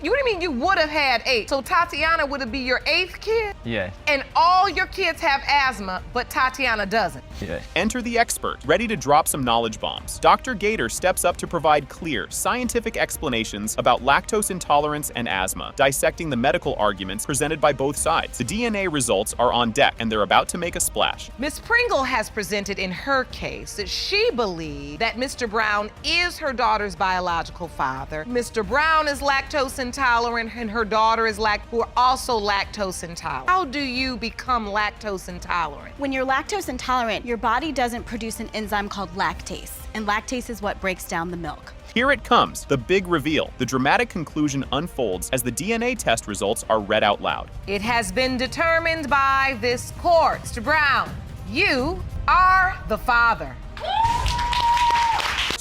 What do you mean you would have had 8? So Tatiana would be your 8th kid? Yes. And all your kids have asthma, but Tatiana doesn't? Yes. Enter the expert, ready to drop some knowledge bombs. Dr. Gator steps up to provide clear, scientific explanations about lactose intolerance and asthma, dissecting the medical arguments presented by both sides. The DNA results are on deck, and they're about to make a splash. Ms. Pringle has presented in her case that she believes that Mr. Brown is her daughter's biological father. Mr. Brown is lactose intolerant, and her daughter is who are also lactose intolerant. How do you become lactose intolerant? When you're lactose intolerant, your body doesn't produce an enzyme called lactase, and lactase is what breaks down the milk. Here it comes, the big reveal. The dramatic conclusion unfolds as the DNA test results are read out loud. It has been determined by this court. Mr. Brown, you are the father.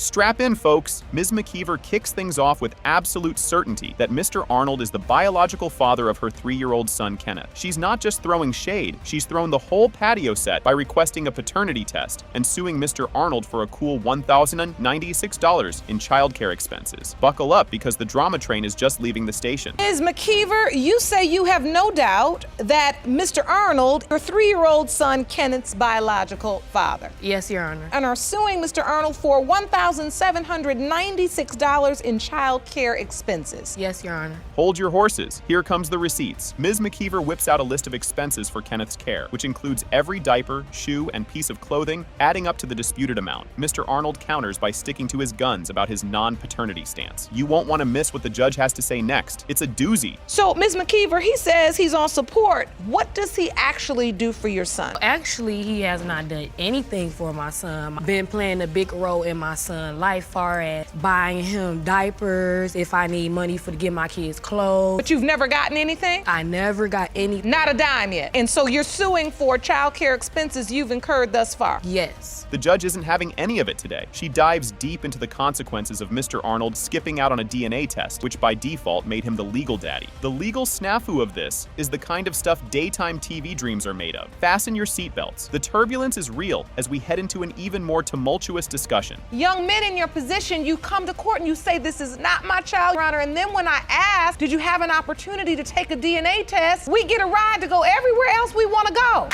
Strap in, folks. Ms. McKeever kicks things off with absolute certainty that Mr. Arnold is the biological father of her 3-year-old son, Kenneth. She's not just throwing shade, she's thrown the whole patio set by requesting a paternity test and suing Mr. Arnold for a cool $1,096 in childcare expenses. Buckle up, because the drama train is just leaving the station. Ms. McKeever, you say you have no doubt that Mr. Arnold, your 3-year-old son Kenneth's biological father. Yes, Your Honor. And are suing Mr. Arnold for $1,796 in child care expenses. Yes, Your Honor. Hold your horses. Here comes the receipts. Ms. McKeever whips out a list of expenses for Kenneth's care, which includes every diaper, shoe, and piece of clothing, adding up to the disputed amount. Mr. Arnold counters by sticking to his guns about his non-paternity stance. You won't want to miss what the judge has to say next. It's a doozy. So, Ms. McKeever, he says he's on support. What does he actually do for your son? Actually, he has not done anything for my son. Been playing a big role in my son's life, far as buying him diapers, if I need money to get my kids clothes. But you've never gotten anything? I never got any. Not a dime yet. And so you're suing for child care expenses you've incurred thus far? Yes. The judge isn't having any of it today. She dives deep into the consequences of Mr. Arnold skipping out on a DNA test, which by default made him the legal daddy. The legal snafu of this is the kind of stuff daytime TV dreams are made of. Fasten your seatbelts. The turbulence is real as we head into an even more tumultuous discussion. Young men in your position, you come to court and you say, this is not my child, Your Honor. And then when I ask, did you have an opportunity to take a DNA test? We get a ride to go everywhere else we want to go.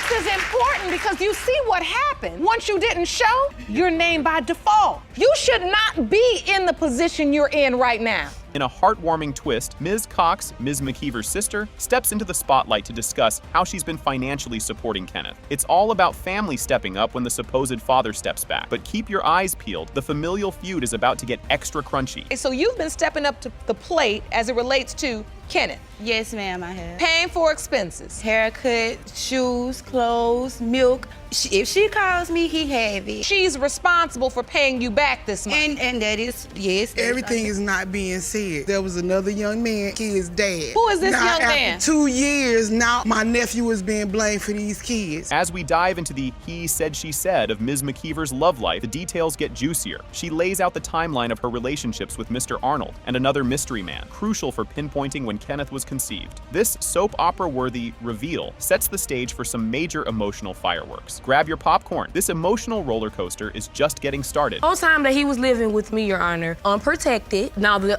This is important because you see what happened. Once you didn't show, you're named by default. You should not be in the position you're in right now. In a heartwarming twist, Ms. Cox, Ms. McKeever's sister, steps into the spotlight to discuss how she's been financially supporting Kenneth. It's all about family stepping up when the supposed father steps back. But keep your eyes peeled. The familial feud is about to get extra crunchy. So you've been stepping up to the plate as it relates to Kenneth. Yes, ma'am, I have. Paying for expenses. Haircut, shoes, clothes, milk. If she calls me, he have it. She's responsible for paying you back this month. And that is, yes. Everything is not being said. There was another young man, kid's dad. Who is this now, young man? After 2 years, now my nephew is being blamed for these kids. As we dive into the he said, she said of Ms. McKeever's love life, the details get juicier. She lays out the timeline of her relationships with Mr. Arnold and another mystery man, crucial for pinpointing when Kenneth was conceived. This soap opera-worthy reveal sets the stage for some major emotional fireworks. Grab your popcorn. This emotional roller coaster is just getting started. The whole time that he was living with me, Your Honor, unprotected. Now, the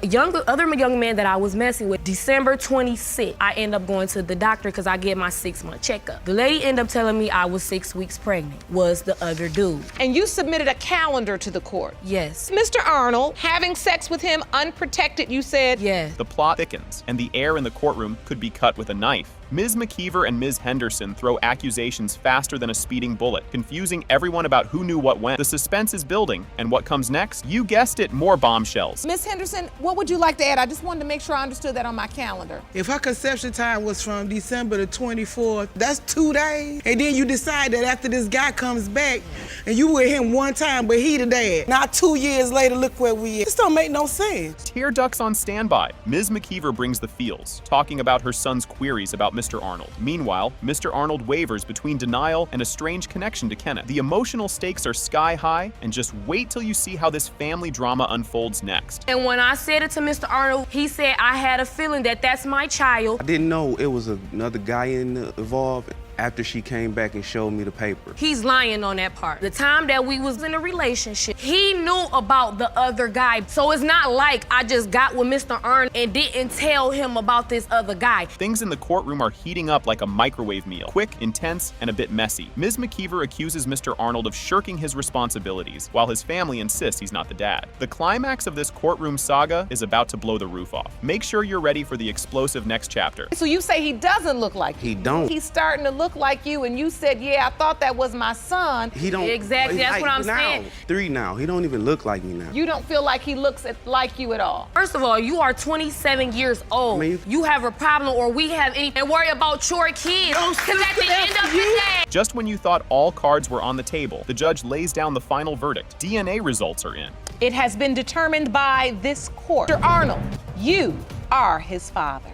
other young man that I was messing with, December 26th, I end up going to the doctor because I get my 6-month checkup. The lady ended up telling me I was 6 weeks pregnant, was the other dude. And you submitted a calendar to the court. Yes. Mr. Arnold, having sex with him unprotected, you said? Yes. The plot thickens, and the air in the courtroom could be cut with a knife. Ms. McKeever and Ms. Henderson throw accusations faster than a speeding bullet, confusing everyone about who knew what when. The suspense is building, and what comes next? You guessed it, more bombshells. Ms. Henderson, what would you like to add? I just wanted to make sure I understood that on my calendar. If her conception time was from December the 24th, that's 2 days. And then you decide that after this guy comes back, and you with him one time, but he the dad. Now 2 years later, look where we at. This don't make no sense. Tear ducts on standby. Ms. McKeever brings the feels, talking about her son's queries about Mr. Arnold. Meanwhile, Mr. Arnold wavers between denial and a strange connection to Kenneth. The emotional stakes are sky high, and just wait till you see how this family drama unfolds next. And when I said it to Mr. Arnold, he said I had a feeling that that's my child. I didn't know it was another guy involved. After she came back and showed me the paper. He's lying on that part. The time that we was in a relationship, he knew about the other guy. So it's not like I just got with Mr. Arnold and didn't tell him about this other guy. Things in the courtroom are heating up like a microwave meal. Quick, intense, and a bit messy. Ms. McKeever accuses Mr. Arnold of shirking his responsibilities, while his family insists he's not the dad. The climax of this courtroom saga is about to blow the roof off. Make sure you're ready for the explosive next chapter. So you say he doesn't look like you. He don't. He's starting to look like you, and you said, yeah, I thought that was my son. He don't. Exactly, that's what I'm saying. 3 now. He don't even look like me now. You don't feel like he looks like you at all. First of all, you are 27 years old. You have a problem, or we have any, and worry about your kids. Because at the end of the day. Just when you thought all cards were on the table, the judge lays down the final verdict. DNA results are in. It has been determined by this court. Mr. Arnold, you are his father.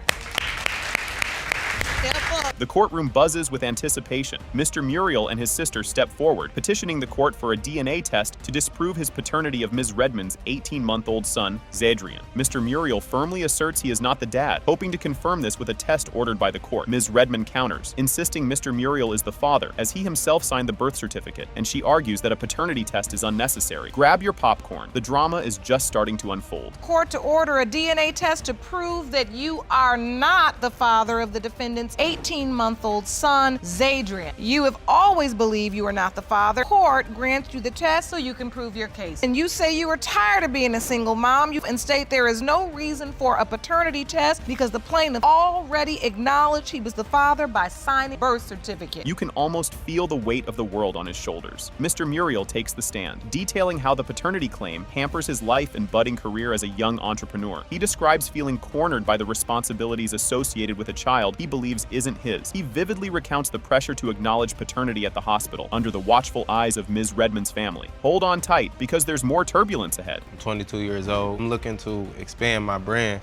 The courtroom buzzes with anticipation. Mr. Muriel and his sister step forward, petitioning the court for a DNA test to disprove his paternity of Ms. Redmond's 18-month-old son, Zadrian. Mr. Muriel firmly asserts he is not the dad, hoping to confirm this with a test ordered by the court. Ms. Redmond counters, insisting Mr. Muriel is the father, as he himself signed the birth certificate, and she argues that a paternity test is unnecessary. Grab your popcorn. The drama is just starting to unfold. Court to order a DNA test to prove that you are not the father of the defendant's 18-month-old son, Zadrian. You have always believed you are not the father. Court grants you the test so you can prove your case. And you say you are tired of being a single mom and state there is no reason for a paternity test because the plaintiff already acknowledged he was the father by signing birth certificate. You can almost feel the weight of the world on his shoulders. Mr. Muriel takes the stand, detailing how the paternity claim hampers his life and budding career as a young entrepreneur. He describes feeling cornered by the responsibilities associated with a child he believes isn't his. He vividly recounts the pressure to acknowledge paternity at the hospital under the watchful eyes of Ms. Redmond's family. Hold on tight, because there's more turbulence ahead. I'm 22 years old. I'm looking to expand my brand.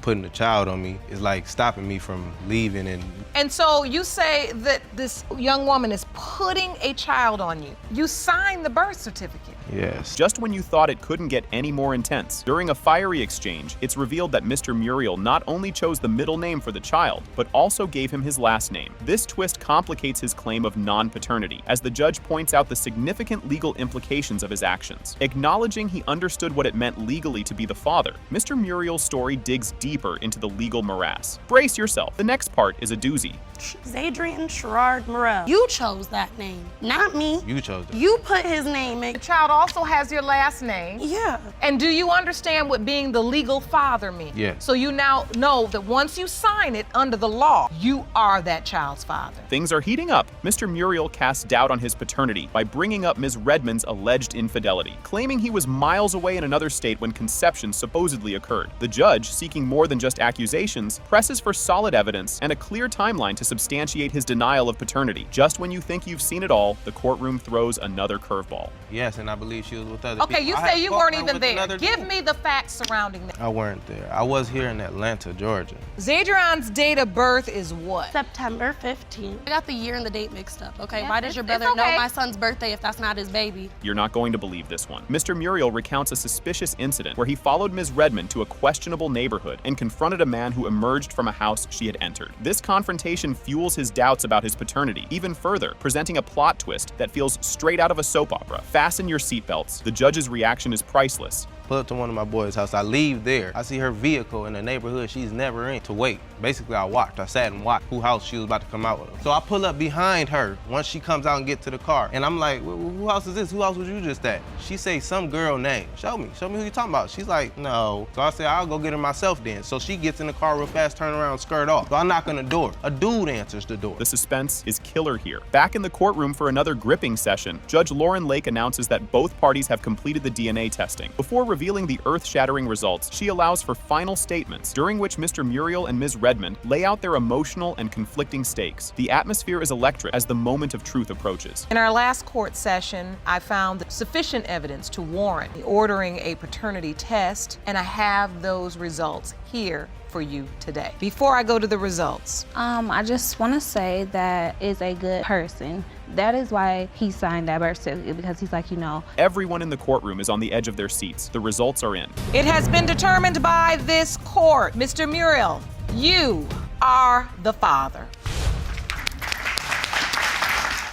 Putting a child on me is like stopping me from leaving. And so you say that this young woman is putting a child on you. You signed the birth certificate. Yes. Just when you thought it couldn't get any more intense, during a fiery exchange, it's revealed that Mr. Muriel not only chose the middle name for the child, but also gave him his last name. This twist complicates his claim of non-paternity, as the judge points out the significant legal implications of his actions. Acknowledging he understood what it meant legally to be the father, Mr. Muriel's story digs deeper into the legal morass. Brace yourself. The next part is a doozy. Zadrian Sherrard Morrell. You chose that name, not me. You chose it. You put his name in. The child also has your last name. Yeah. And do you understand what being the legal father means? Yeah. So you now know that once you sign it under the law, you are that child's father. Things are heating up. Mr. Muriel casts doubt on his paternity by bringing up Ms. Redmond's alleged infidelity, claiming he was miles away in another state when conception supposedly occurred. The judge, seeking more than just accusations, presses for solid evidence and a clear timeline to substantiate his denial of paternity. Just when you think you've seen it all, the courtroom throws another curveball. Yes, and I believe she was with other Okay, people. you say you weren't even there. Give me the facts surrounding that. I weren't there. I was here in Atlanta, Georgia. Zadrian's date of birth is what? September 15th. I got the year and the date mixed up, okay? Yeah, Why does your brother know my son's birthday if that's not his baby? You're not going to believe this one. Mr. Muriel recounts a suspicious incident where he followed Ms. Redmond to a questionable neighborhood and confronted a man who emerged from a house she had entered. This confrontation fuels his doubts about his paternity even further, presenting a plot twist that feels straight out of a soap opera. Fasten your seatbelts. The judge's reaction is priceless. Pull up to one of my boys' house. I leave there. I see her vehicle in the neighborhood she's never in to wait. Basically, I watched. I sat and watched whose house she was about to come out of. So I pull up behind her once she comes out and get to the car. And I'm like, who house is this? Who house was you just at? She say some girl name. Show me who you talking about. She's like, no. So I say, I'll go get her myself then. So she gets in the car real fast, turn around, skirt off. So I knock on the door. A dude answers the door. The suspense is killer here. Back in the courtroom for another gripping session, Judge Lauren Lake announces that both parties have completed the DNA testing. Before revealing the earth-shattering results, she allows for final statements, during which Mr. Muriel and Ms. Redmond lay out their emotional and conflicting stakes. The atmosphere is electric as the moment of truth approaches. In our last court session, I found sufficient evidence to warrant ordering a paternity test, and I have those results here for you today. Before I go to the results, I just want to say that is a good person. That is why he signed that birth certificate, because he's like, you know. Everyone in the courtroom is on the edge of their seats. The results are in. It has been determined by this court, Mr. Muriel, you are the father.